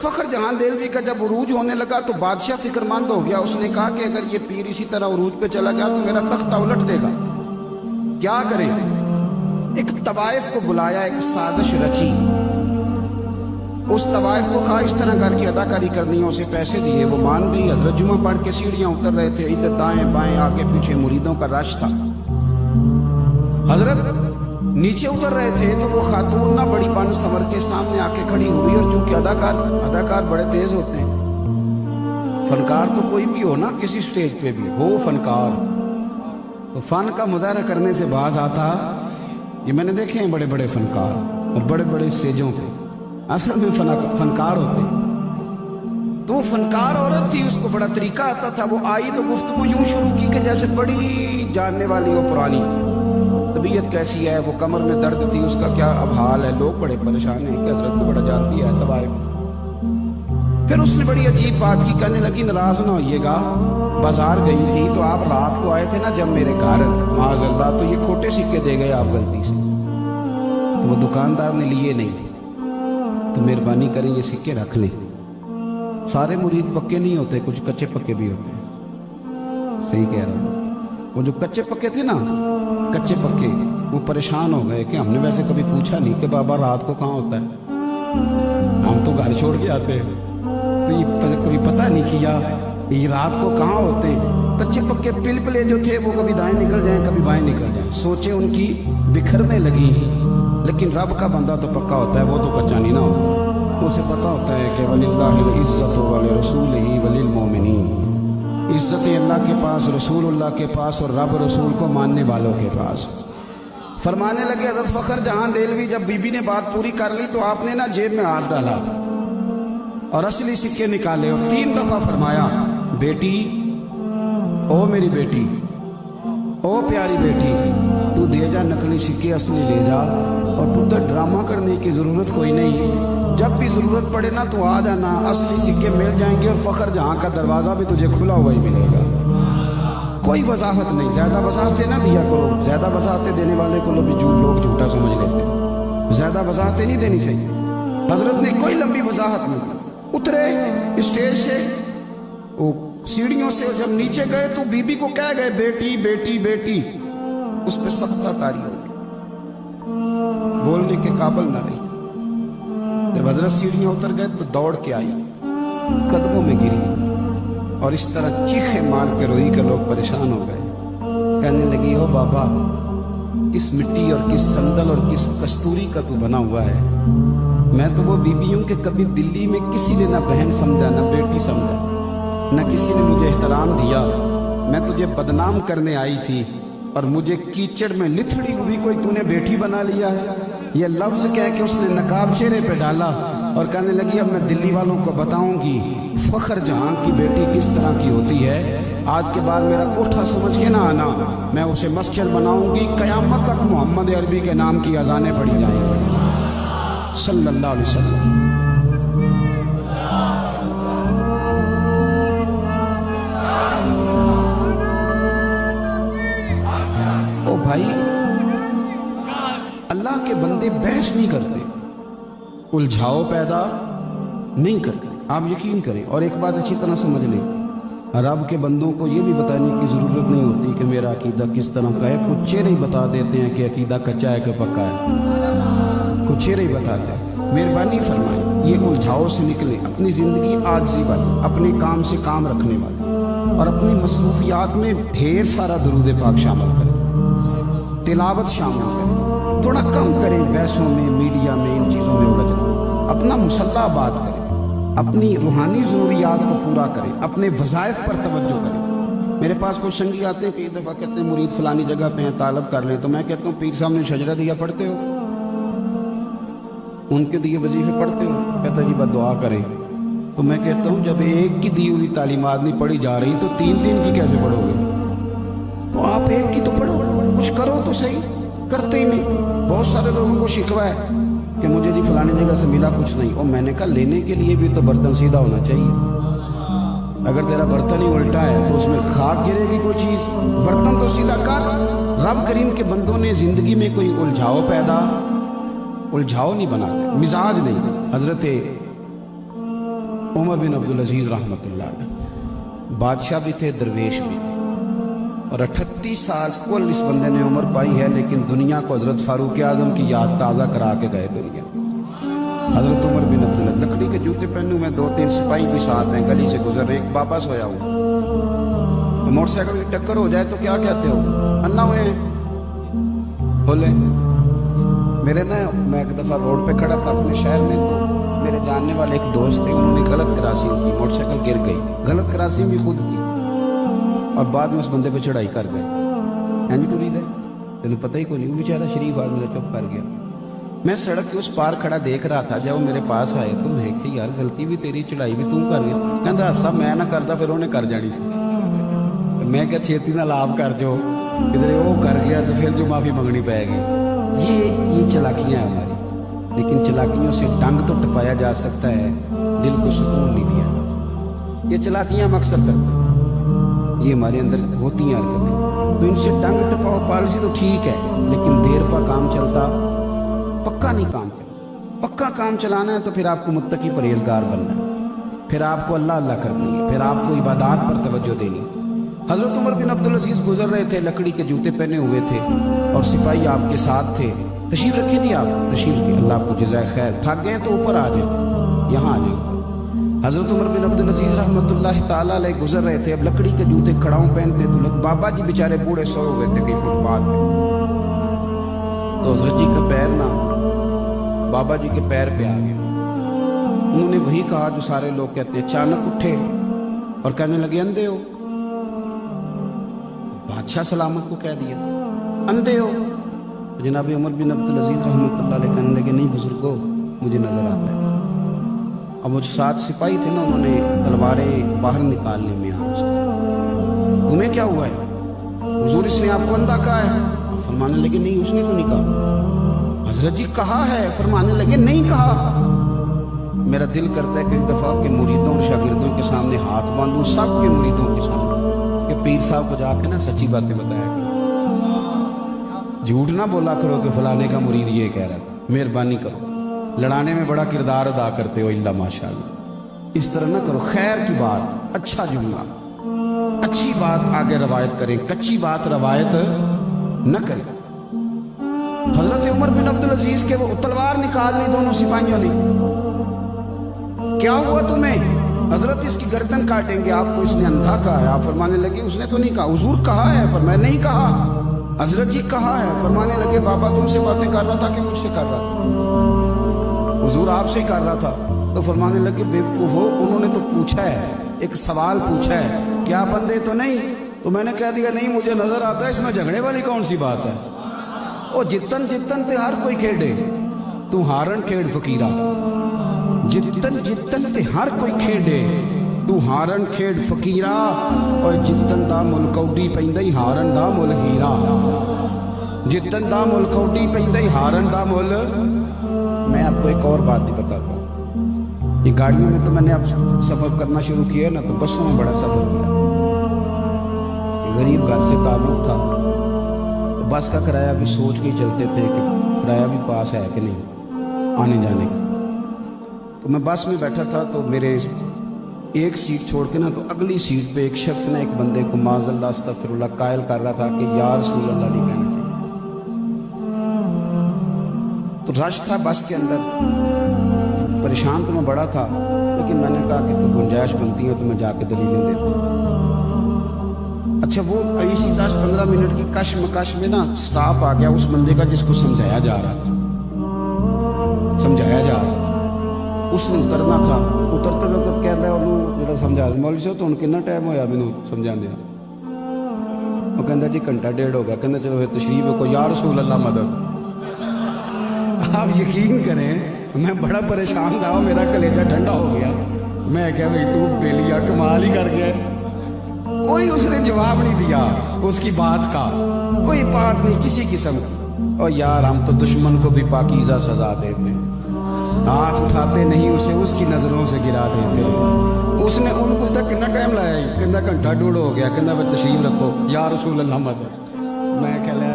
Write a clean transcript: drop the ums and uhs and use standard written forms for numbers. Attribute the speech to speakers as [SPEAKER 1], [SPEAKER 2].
[SPEAKER 1] फखर जहां देलवी का जब उरूज होने लगा तो बादशाह फिक्रमंद हो गया। उसने कहा कि अगर ये पीर इसी तरह उरूज पे चला गया तो मेरा तख्ता उलट देगा, क्या करे। एक तवाइफ को बुलाया, एक साजिश रची। उस तवाइफ को कहा इस तरह घर की अदाकारी करनी है, उसे पैसे दिए, वो मान गई। हजरत जुमा पढ़ के सीढ़ियां उतर रहे थे, इधर दाएं बाएं आगे पीछे मुरीदों का रश था। हजरत नीचे उतर रहे थे तो वो खातून ना बड़ी बन संवर के सामने आके खड़ी हुई। और चूंकि अदाकार बड़े तेज होते हैं, फनकार तो कोई भी हो ना, किसी स्टेज पे भी हो फनकार, तो फन का मुजाहरा करने से बाज आता। ये मैंने देखे हैं बड़े बड़े फनकार और बड़े बड़े स्टेजों पे असल में फनकार होते। तो वो फनकार औरत थी, उसको बड़ा तरीका आता था। वो आई तो गुफ्तगू यूं शुरू की कि जैसे बड़ी जानने वाली हो पुरानी। तबीयत कैसी है, वो कमर में दर्द थी, उसका क्या अब हाल है, लोग बड़े परेशान हैं कि हजरत को बड़ा जानती है तवाइफ। फिर उसने बड़ी अजीब बात की, कहने लगी नाराज ना होइएगा, बाजार गई थी तो आप रात को आए थे ना जब मेरे घर, माज़अल्लाह, तो ये खोटे सिक्के दे गए आप गलती से, तो वो दुकानदार ने लिए नहीं, तो मेहरबानी करें ये सिक्के रख लें। सारे मुरीद पक्के नहीं होते, कुछ कच्चे पक्के भी होते हैं। सही कह रहा हूँ। वो जो कच्चे पक्के थे ना, कच्चे पक्के, वो परेशान हो गए कि हमने वैसे कभी पूछा नहीं कि बाबा रात को कहाँ होता है, हम तो घर छोड़ के आते हैं, तो ये कभी पता नहीं किया ये रात को कहाँ होते हैं। कच्चे पक्के पिलपिले जो थे वो कभी दाएं निकल जाएं कभी बाएं निकल जाएं, सोचे उनकी बिखरने लगी। लेकिन रब का बंदा तो पक्का होता है, वो तो कच्चा नहीं ना होता। उसे पता होता है कि वलिल्लाहिल इज्जतु व लिरसूलिही व लिलमुमिनीन, इज्जत अल्लाह के पास, रसूलुल्लाह के पास और रब रसूल को मानने वालों के पास। फरमाने लगे हज़रत फ़खर जहां देलवी, जब बीबी ने बात पूरी कर ली तो आपने ना जेब में हाथ डाला और असली सिक्के निकाले और 3 दफा फरमाया, बेटी, ओ मेरी बेटी, ओ प्यारी बेटी, तू दे जा नकली सिक्के, असली ले जा। और पुत्र ड्रामा करने की ज़रूरत कोई नहीं, जब भी ज़रूरत पड़े ना तो आ जाना, असली सिक्के मिल जाएंगे और फ़खर जहां का दरवाज़ा भी तुझे खुला हुआ ही मिलेगा। कोई वजाहत नहीं, ज़्यादा वजाहतें ना दिया करो, ज़्यादा वजाहतें देने वाले को लोग झूठा समझ लेते हैं। ज़्यादा वजाहतें नहीं देनी चाहिए। हजरत ने कोई लंबी वजाहत नहीं, उतरे स्टेज से, वो सीढ़ियों से जब नीचे गए तो बीबी को कह गए, बेटी बेटी बेटी। उस पर सख्ता तारी हो गई, बोलने के काबिल ना रही। जब हजरत सीढ़ियां उतर गए तो दौड़ के आई, कदमों में गिरी और इस तरह चीखे मार के रोई कि लोग परेशान हो गए। कहने लगी, ओ बाबा, किस मिट्टी और किस संदल और किस कस्तूरी का तू बना हुआ है। मैं तो वो बीबी हूं कि कभी दिल्ली में किसी ने ना बहन समझा ना बेटी समझा, न किसी ने मुझे एहतराम दिया। मैं तुझे बदनाम करने आई थी और मुझे कीचड़ में लिथड़ी हुई कोई तूने बेटी बना लिया है। ये लफ्ज कह के उसने नकाब चेहरे पे डाला और कहने लगी, अब मैं दिल्ली वालों को बताऊंगी फ़खर जहां की बेटी किस तरह की होती है। आज के बाद मेरा कोठा समझ के ना आना, मैं उसे मस्जिद बनाऊंगी, कयामत तक मोहम्मद अरबी के नाम की अजानें पड़ी जाएंगी सल्लल्लाहु अलैहि वसल्लम। ओ भाई, अल्लाह के बंदे बहस नहीं करते, उलझाओ पैदा नहीं करते, आप यकीन करें। और एक बात अच्छी तरह समझ लें, रब के बंदों को ये भी बताने की ज़रूरत नहीं होती कि मेरा अकीदा किस तरह का है। कुछ चेहरे ही बता देते हैं कि अकीदा कच्चा है कि पक्का है, कुछ चेहरे ही बताते हैं। मेहरबानी फरमाएं, ये उलझाओ से निकले, अपनी ज़िंदगी आजिज़ी वाली, अपने काम से काम रखने वाली और अपनी मसरूफियात में ढेर सारा दुरूद पाक शामिल करें, तिलावत शामिल करें, थोड़ा कम करें बहसों में, मीडिया में, इन चीज़ों में उलझना। अपना मुसल्ला बात करें, अपनी रूहानी ज़रूरियात को पूरा करें, अपने वज़ाइफ पर तवज्जो करें। मेरे पास कुछ संगी आते हैं, कई दफ़ा कहते हैं मुरीद फलानी जगह पे हैं, तालब कर लें। तो मैं कहता हूँ, पीर साहब ने शजरा दिया, पढ़ते हो? उनके दिए वजीफे पढ़ते हो? कहता जी बस दुआ करें। तो मैं कहता हूँ, जब एक की दी हुई तालीमात नहीं पढ़ी जा रही तो 3 की कैसे पढ़ोगे? तो आप एक की तो पढ़ो, कुछ करो तो सही, करते ही नहीं। बहुत सारे लोगों को शिकवा है कि मुझे जी फलानी जगह से मिला कुछ नहीं। और मैंने कहा, लेने के लिए भी तो बर्तन सीधा होना चाहिए। अगर तेरा बर्तन ही उल्टा है तो उसमें खाक गिरेगी कोई चीज़, बर्तन तो सीधा कर। रब करीम के बंदों ने ज़िंदगी में कोई उलझाओ नहीं बनाते, मिजाज नहीं। हजरत उमर बिन अब्दुल अजीज रहमतुल्लाह अलैह बादशाह भी थे, दरवेश भी थे, और 38 साल कुल इस बंदे ने उम्र पाई है, लेकिन दुनिया को हजरत फारूक आजम की याद ताज़ा करा के गए दुनिया। हजरत उमर बिन अब्दुल अजीज लकड़ी के जूते पहने हुए, 2-3 सिपाही भी साथ हैं, गली से गुजर रहे, एक बाबा सोया हुआ, तो मोटरसाइकिल की टक्कर हो जाए तो क्या कहते हो, अन्ना हुए हैं बोले। मेरे ना, मैं एक दफ़ा रोड पे खड़ा था अपने शहर में, तो मेरे जानने वाले एक दोस्त थे, उन्होंने गलत क्रॉसिंग की, मोटरसाइकिल गिर गई, गलत क्रॉसिंग भी खुद की, और बाद में उस बंदे पे चढ़ाई कर गए। एंज टूरी दे तेन पता ही कोई नहीं, वो बेचारा शरीफ आदमी चुप कर गया। मैं सड़क के उस पार खड़ा देख रहा था, जब वो मेरे पास आए तो मैं कि यार गलती भी तेरी, चढ़ाई भी तू कर गया। कहता हासा मैं ना करता फिर उन्हें कर जानी सी। मैं क्या छेती ना लाभ कर जो, इधर वो कर गया तो फिर जो माफ़ी मंगनी पाएगी। ये चलाकियाँ हैं हमारी, लेकिन चलाकियों से डंग तो टपाया जा सकता है, दिल को सुकून नहीं दिया जा सकता। ये चलाकियाँ हम अक्सर करते हैं, ये हमारे अंदर होती हैं हरकतें, तो इनसे डंग टपाओ पॉलिसी तो ठीक है, लेकिन देर पर काम चलता, पक्का नहीं काम चलता। पक्का काम चलाना है तो फिर आपको मुत्तकी परहेजगार बनना है, फिर आपको अल्लाह अल्लाह करनी है, फिर आपको इबादत पर तवज्जो देनी है। हज़रत उमर बिन अब्दुल अजीज गुजर रहे थे, लकड़ी के जूते पहने हुए थे, और सिपाही आपके साथ थे। तशरीफ रखे नहीं आप, तशरीफ रखिए, अल्लाह आपको जज़ाए खैर। थक गए तो ऊपर आ जाए, यहाँ आ जाए। हज़रत उमर बिन अब्दुल अजीज रहमतुल्लाह ताला अलैह गुजर रहे थे, अब लकड़ी के जूते खड़ाऊँ पहनते तो लोग, बाबा जी बेचारे बूढ़े सोए हुए थे कहीं फुटपाथ पे, तो हजरत जी का पैर ना बाबा जी के पैर पे आ गया। उन्होंने वही कहा जो सारे लोग कहते हैं, अचानक उठे और कहने लगे अंधे हो। बादशाह सलामत को कह दिया अंधे हो। तो जनाब उमर बिन अब्दुल अजीज रहमतुल्लाह अलैह कहने लगे नहीं बुजुर्गो, मुझे नजर आता है। अब वो 7 सिपाही थे ना, उन्होंने तलवारें बाहर निकालने में तुम्हें क्या हुआ है हुजूर, इसने आपको अंधा कहा है? फरमाने लगे नहीं, उसने तो नहीं कहा। हजरत जी कहा है? फरमाने लगे नहीं कहा। मेरा दिल करता है कि एक दफा आपके मुरीदों और शागिर्दों के सामने हाथ बांधूं, सबके मुरीदों के सामने, कि पीर साहब को जाके ना सच्ची बातें बताया करो, झूठ ना बोला करो कि फलाने का मुरीद ये कह रहा था, मेहरबानी करो, लड़ाने में बड़ा किरदार अदा करते हो इल्ला माशाअल्लाह। इस तरह ना करो, खैर की बात, अच्छा जुमला, अच्छी बात आगे रवायत करें, कच्ची बात रवायत न करें। हजरत उमर बिन अब्दुल अजीज के वो तलवार निकाल ली दोनों सिपाहियों ने। क्या हुआ तुम्हें? हजरत इसकी गर्दन काटेंगे, आपको इसने अंधा कहा है। आप फरमाने लगे उसने तो नहीं कहा। हुजूर कहा है? पर मैं नहीं कहा। हजरत जी कहा है। फरमाने लगे बाबा तुमसे बातें कर रहा था कि मुझसे कर रहा था? हुजूर आपसे ही कर रहा था। तो फरमाने लगे बेवकूफ हो, उन्होंने तो पूछा है, एक सवाल पूछा है, क्या बंदे तो नहीं? तो मैंने कह दिया नहीं मुझे नजर आता है, इसमें झगड़े वाली कौन सी बात है? ओ जितन जितन ते हर कोई खेडे, तू हारन खेड फकीरा। जितन जितन ते हर कोई खेडे, तू हारन खेड फकीरा। और जितन दा मुल कौडी पैंदा ही हारन दा मुल हीरा। जितन दा मुल कौडी पैंदा ही हारन दा मुल। मैं आपको एक और बात भी बताता हूँ, ये गाड़ियों में तो मैंने अब सफर करना शुरू किया ना, तो बसों में बड़ा सफर किया। गरीब घर से ताल्लुक था, तो बस का किराया भी सोच के ही चलते थे कि किराया भी पास है कि नहीं आने जाने का। तो मैं बस में बैठा था, तो मेरे एक सीट छोड़ के ना, तो अगली सीट पे एक शख्स ने एक बंदे को माज़अल्लाह अस्तग़फिरुल्लाह कायल कर रहा था कि या रसूल अल्लाह नहीं कहना चाहिए। तो रश था बस के अंदर, परेशान तो मैं बड़ा था, लेकिन मैंने कहा कि तो गुंजाइश बनती है तो मैं जाके दलीलें देता हूँ। अच्छा वो इसी 10-15 मिनट की कश्मकश में ना स्टाफ आ गया उस बंदे का जिसको समझाया जा रहा था, समझाया जा रहा था। उसने उतरना था, उतरते वक्त कहता है उन्होंने समझा मौलवी साहब तो कितना टाइम होया मैनू समझाने? वो कहता जी घंटा डेढ़ हो गया। कहता चलो फिर तशरीफ है कोई, या रसूल अल्लाह मदद। आप यकीन करें मैं बड़ा परेशान था, मेरा कलेजा ठंडा हो गया। मैं क्या भाई तू बेलिया कमाल ही कर गया। कोई उसने जवाब नहीं दिया उसकी बात का, कोई बात नहीं किसी किस्म की। और यार हम तो दुश्मन को भी पाकीज़ा सजा देते, हाथ उठाते नहीं उसे, उसकी नजरों से गिरा देते। उसने उनको तक कितना टाइम लाया? कहता घंटा डेढ़ हो गया। कहता फिर तशरीफ रखो या रसूल अल्लाह मदद। मैं कह लिया